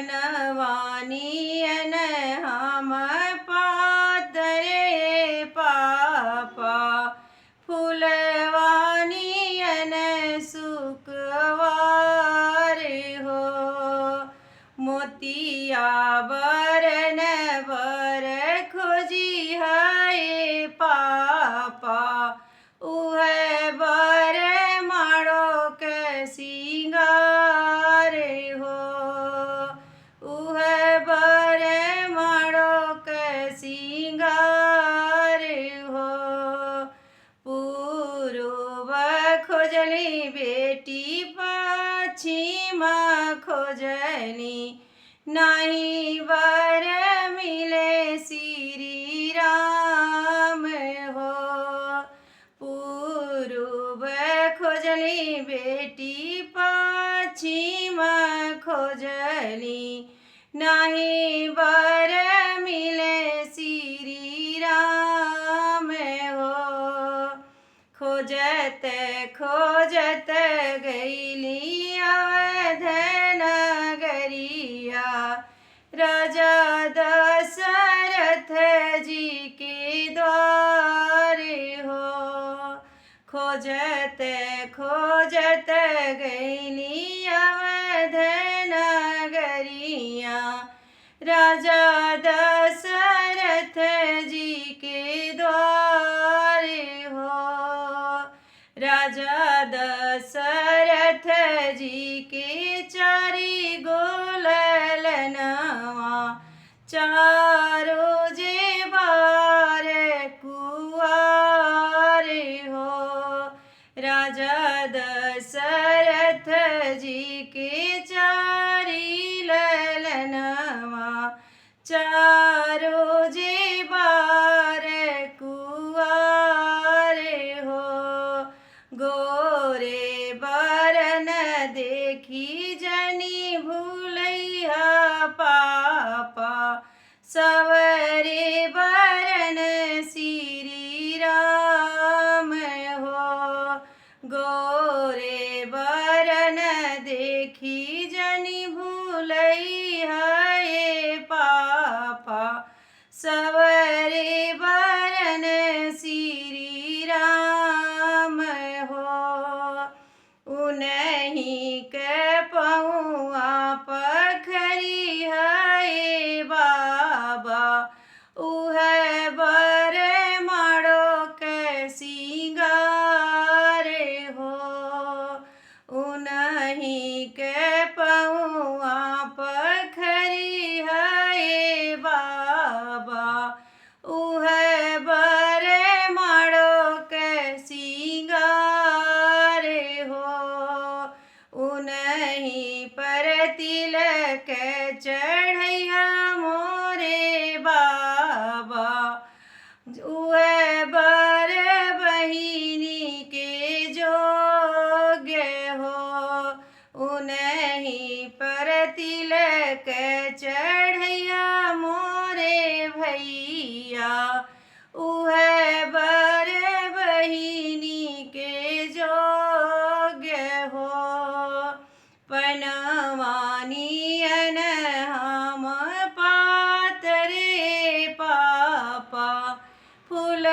पनवानियन हम पातरे पापा फूलवानियन सुकवार हो मोतिया बरन बर खोजी है पापा उह बर मारो के सिंगार हो उह बर मारो के सिंगार हो पूर्व खोजली बेटी पश्चिम खोजली नहीं वर मिले श्री राम हो पूर्व खोजली बेटी पश्चिम खोजली नहीं वर मिले श्री राम हो खोजत खोजत गईली अवध नगरिया राजा दशरथ जी के द्वार हो खोजत खोजत गईली अवध नगरिया राजा दशरथ जी के द्वार हो राजा दशरथ जी के चारी गोललनवा चारों जेबार कुआर हो राजा दशरथ जी के चारी ललनवा चारों जेबार कुआर हो गोरे बरन देखी जनी भूलैया पापा सवरे बरन श्री राम हो गोरे बरन देखी जनी भूलैया पापा सवरे बरन श्री राम हो उन्हीं के पहुआ पखरी है बाबा उह बर मारो के सिंगार हो उन्हीं के पहुआ पखरी है बाबा उह बर मारो के सिंगार हो उन्हीं पर तिलक चढ़ैया मोरे बाबा उह बर बहिनी के जोग्य हो उन्हीं पर तिलक चढ़ैया मोरे भैया उह बर बहिनी के जोग्य हो पनवानियन हम पातरे पापा फूल